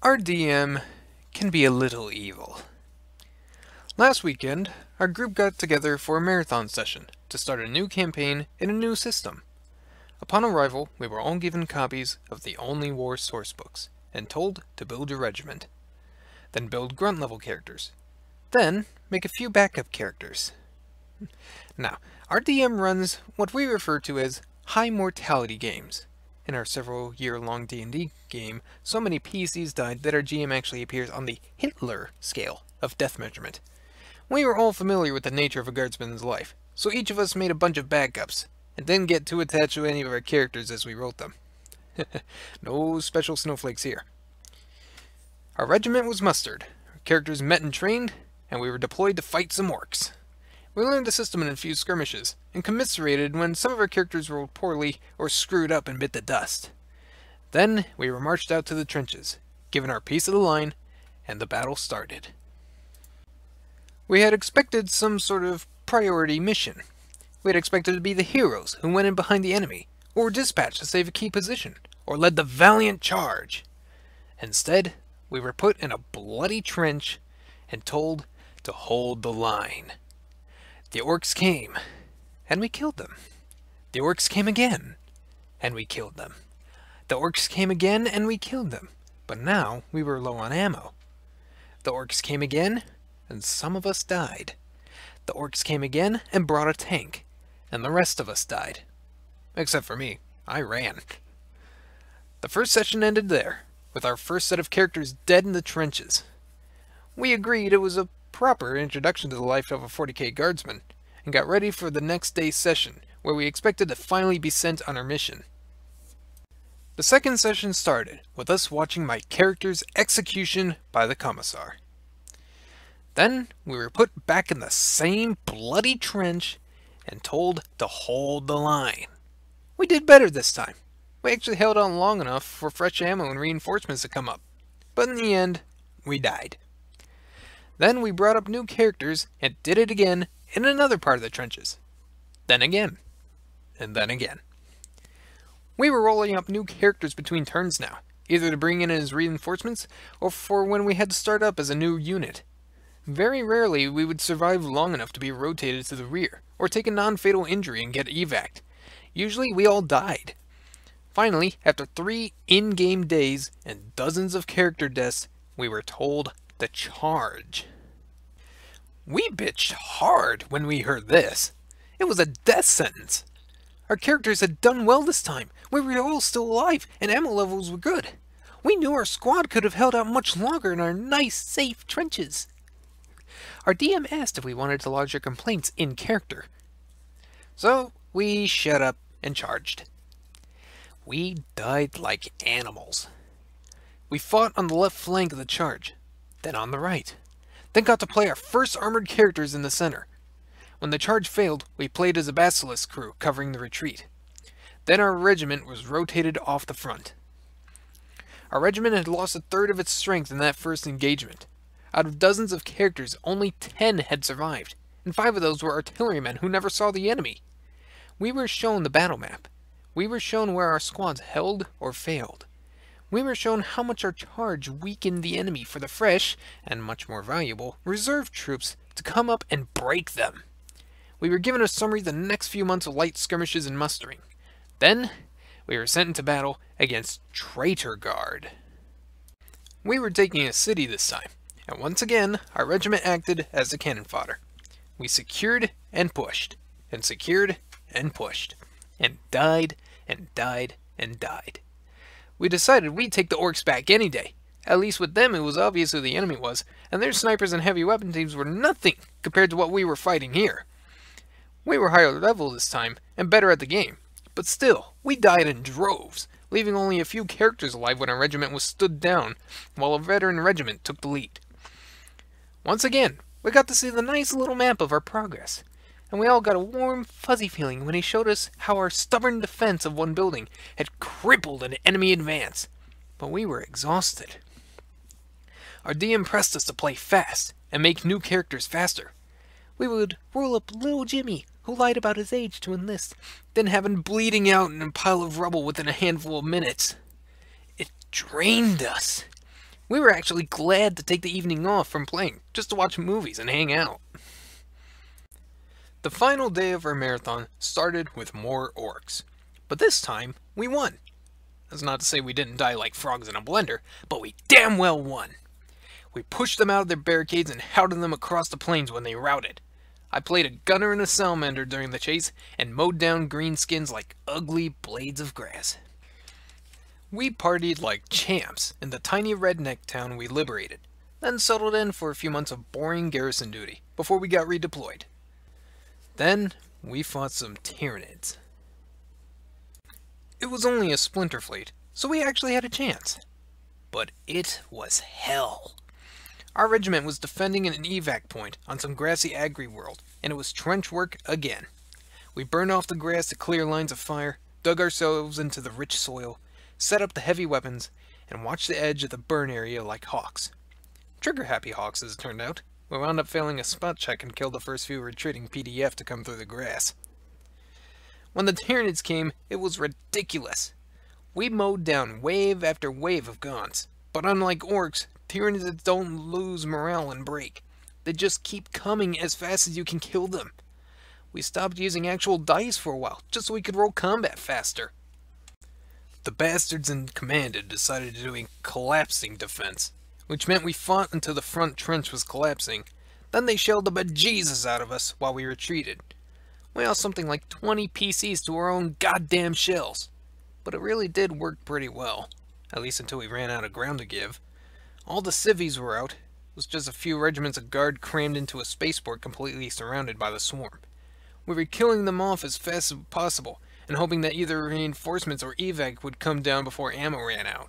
Our DM can be a little evil. Last weekend, our group got together for a marathon session to start a new campaign in a new system. Upon arrival, we were all given copies of the Only War sourcebooks and told to build your regiment. Then build grunt level characters. Then make a few backup characters. Now, our DM runs what we refer to as high mortality games. In our several year-long D&D game, so many PCs died that our GM actually appears on the Hitler scale of death measurement. We were all familiar with the nature of a guardsman's life, so each of us made a bunch of backups, and didn't get too attached to any of our characters as we wrote them. No special snowflakes here. Our regiment was mustered, our characters met and trained, and we were deployed to fight some orcs. We learned the system in a few skirmishes, and commiserated when some of our characters rolled poorly or screwed up and bit the dust. Then we were marched out to the trenches, given our piece of the line, and the battle started. We had expected some sort of priority mission. We had expected to be the heroes who went in behind the enemy, or were dispatched to save a key position, or led the valiant charge. Instead, we were put in a bloody trench and told to hold the line. The orcs came, and we killed them. The orcs came again, and we killed them. The orcs came again, and we killed them. But now we were low on ammo. The orcs came again, and some of us died. The orcs came again and brought a tank, and the rest of us died. Except for me. I ran. The first session ended there, with our first set of characters dead in the trenches. We agreed it was a proper introduction to the life of a 40k guardsman, and got ready for the next day's session, where we expected to finally be sent on our mission. The second session started with us watching my character's execution by the commissar. Then we were put back in the same bloody trench and told to hold the line. We did better this time. We actually held on long enough for fresh ammo and reinforcements to come up. But in the end, we died. Then we brought up new characters and did it again in another part of the trenches. Then again. And then again. We were rolling up new characters between turns now, either to bring in as reinforcements or for when we had to start up as a new unit. Very rarely we would survive long enough to be rotated to the rear, or take a non-fatal injury and get evac'd. Usually we all died. Finally, after 3 in-game days and dozens of character deaths, we were told to charge. We bitched hard when we heard this. It was a death sentence. Our characters had done well this time. We were all still alive, and ammo levels were good. We knew our squad could have held out much longer in our nice, safe trenches. Our DM asked if we wanted to lodge our complaints in character. So we shut up and charged. We died like animals. We fought on the left flank of the charge, then on the right, then got to play our first armored characters in the center. When the charge failed, we played as a basilisk crew covering the retreat. Then our regiment was rotated off the front. Our regiment had lost 1/3 of its strength in that first engagement. Out of dozens of characters, only 10 had survived, and 5 of those were artillerymen who never saw the enemy. We were shown the battle map. We were shown where our squads held or failed. We were shown how much our charge weakened the enemy for the fresh, and much more valuable, reserve troops to come up and break them. We were given a summary of the next few months of light skirmishes and mustering. Then, we were sent into battle against Traitor Guard. We were taking a city this time, and once again, our regiment acted as the cannon fodder. We secured and pushed, and secured and pushed, and died and died and died. We decided we'd take the orcs back any day. At least with them it was obvious who the enemy was, and their snipers and heavy weapon teams were nothing compared to what we were fighting here. We were higher level this time, and better at the game, but still, we died in droves, leaving only a few characters alive when our regiment was stood down, while a veteran regiment took the lead. Once again, we got to see the nice little map of our progress, and we all got a warm, fuzzy feeling when he showed us how our stubborn defense of one building had crippled an enemy advance. But we were exhausted. Our DM pressed us to play fast and make new characters faster. We would roll up little Jimmy, who lied about his age to enlist, then have him bleeding out in a pile of rubble within a handful of minutes. It drained us. We were actually glad to take the evening off from playing, just to watch movies and hang out. The final day of our marathon started with more orcs. But this time, we won. That's not to say we didn't die like frogs in a blender, but we damn well won. We pushed them out of their barricades and hounded them across the plains when they routed. I played a gunner and a salamander during the chase and mowed down greenskins like ugly blades of grass. We partied like champs in the tiny redneck town we liberated, then settled in for a few months of boring garrison duty before we got redeployed. Then we fought some Tyranids. It was only a splinter fleet, so we actually had a chance. But it was hell. Our regiment was defending an evac point on some grassy agri-world, and it was trench work again. We burned off the grass to clear lines of fire, dug ourselves into the rich soil, set up the heavy weapons, and watched the edge of the burn area like hawks. Trigger-happy hawks, as it turned out. We wound up failing a spot check and killed the first few retreating PDF to come through the grass. When the Tyranids came, it was ridiculous. We mowed down wave after wave of Gauns, but unlike orcs, Tyranids don't lose morale and break. They just keep coming as fast as you can kill them. We stopped using actual dice for a while, just so we could roll combat faster. The bastards in command had decided to do a collapsing defense, which meant we fought until the front trench was collapsing. Then they shelled the bejesus out of us while we retreated. We lost something like 20 PCs to our own goddamn shells. But it really did work pretty well, at least until we ran out of ground to give. All the civvies were out. It was just a few regiments of guard crammed into a spaceport completely surrounded by the swarm. We were killing them off as fast as possible, and hoping that either reinforcements or evac would come down before ammo ran out.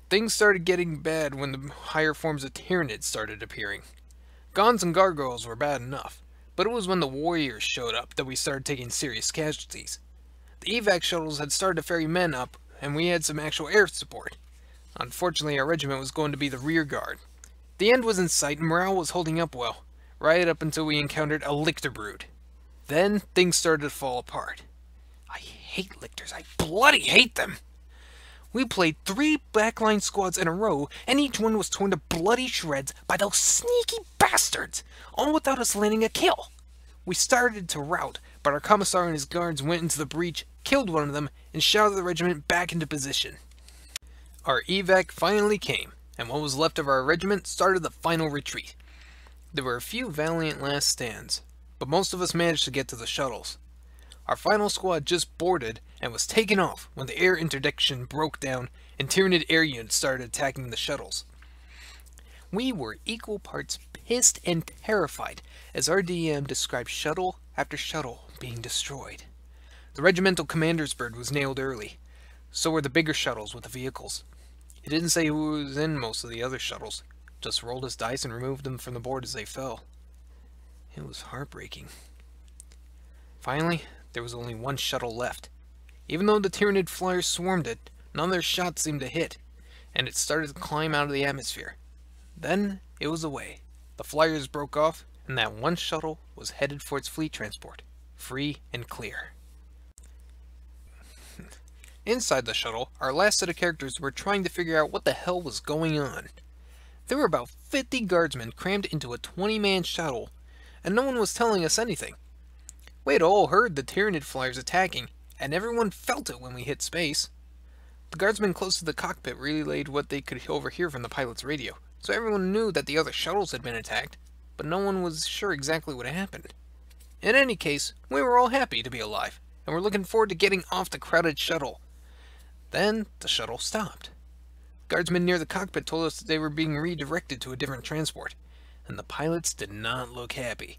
Things started getting bad when the higher forms of Tyranids started appearing. Gauns and gargoyles were bad enough, but it was when the warriors showed up that we started taking serious casualties. The evac shuttles had started to ferry men up, and we had some actual air support. Unfortunately, our regiment was going to be the rear guard. The end was in sight and morale was holding up well, right up until we encountered a lictor brood. Then things started to fall apart. I hate lictors, I bloody hate them! We played 3 backline squads in a row, and each one was torn to bloody shreds by those sneaky bastards, all without us landing a kill. We started to rout, but our commissar and his guards went into the breach, killed one of them, and shouted the regiment back into position. Our evac finally came, and what was left of our regiment started the final retreat. There were a few valiant last stands, but most of us managed to get to the shuttles. Our final squad just boarded and was taken off when the air interdiction broke down and Tyranid air units started attacking the shuttles. We were equal parts pissed and terrified as our DM described shuttle after shuttle being destroyed. The regimental commander's bird was nailed early. So were the bigger shuttles with the vehicles. He didn't say who was in most of the other shuttles, just rolled his dice and removed them from the board as they fell. It was heartbreaking. Finally, there was only one shuttle left. Even though the Tyranid flyers swarmed it, none of their shots seemed to hit, and it started to climb out of the atmosphere. Then it was away. The flyers broke off, and that one shuttle was headed for its fleet transport, free and clear. Inside the shuttle, our last set of characters were trying to figure out what the hell was going on. There were about 50 guardsmen crammed into a 20-man shuttle, and no one was telling us anything. We had all heard the Tyranid flyers attacking, and everyone felt it when we hit space. The guardsmen close to the cockpit relayed what they could overhear from the pilot's radio, so everyone knew that the other shuttles had been attacked, but no one was sure exactly what happened. In any case, we were all happy to be alive, and were looking forward to getting off the crowded shuttle. Then the shuttle stopped. Guardsmen near the cockpit told us that they were being redirected to a different transport, and the pilots did not look happy.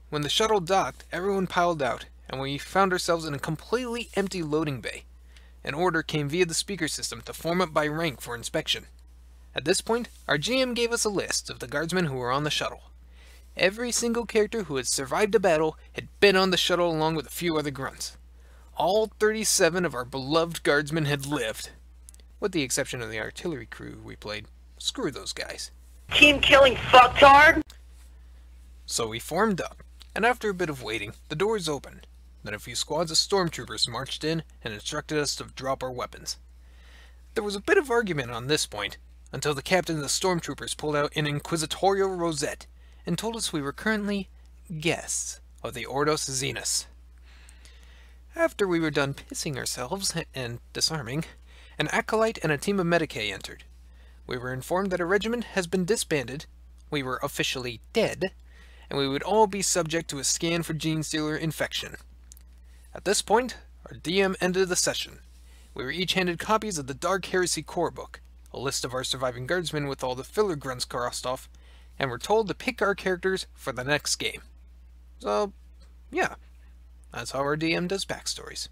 When the shuttle docked, everyone piled out, and we found ourselves in a completely empty loading bay. An order came via the speaker system to form up by rank for inspection. At this point, our GM gave us a list of the guardsmen who were on the shuttle. Every single character who had survived a battle had been on the shuttle along with a few other grunts. All 37 of our beloved guardsmen had lived. With the exception of the artillery crew we played. Screw those guys. Team killing fucktard! So we formed up, and after a bit of waiting, the doors opened. Then a few squads of stormtroopers marched in and instructed us to drop our weapons. There was a bit of argument on this point, until the captain of the stormtroopers pulled out an inquisitorial rosette and told us we were currently guests of the Ordos Xenos. After we were done pissing ourselves and disarming, an acolyte and a team of Medicae entered. We were informed that a regiment has been disbanded, we were officially dead, and we would all be subject to a scan for gene-stealer infection. At this point, our DM ended the session. We were each handed copies of the Dark Heresy Core Book, a list of our surviving guardsmen with all the filler grunts crossed off, and were told to pick our characters for the next game. So, yeah, that's how our DM does backstories.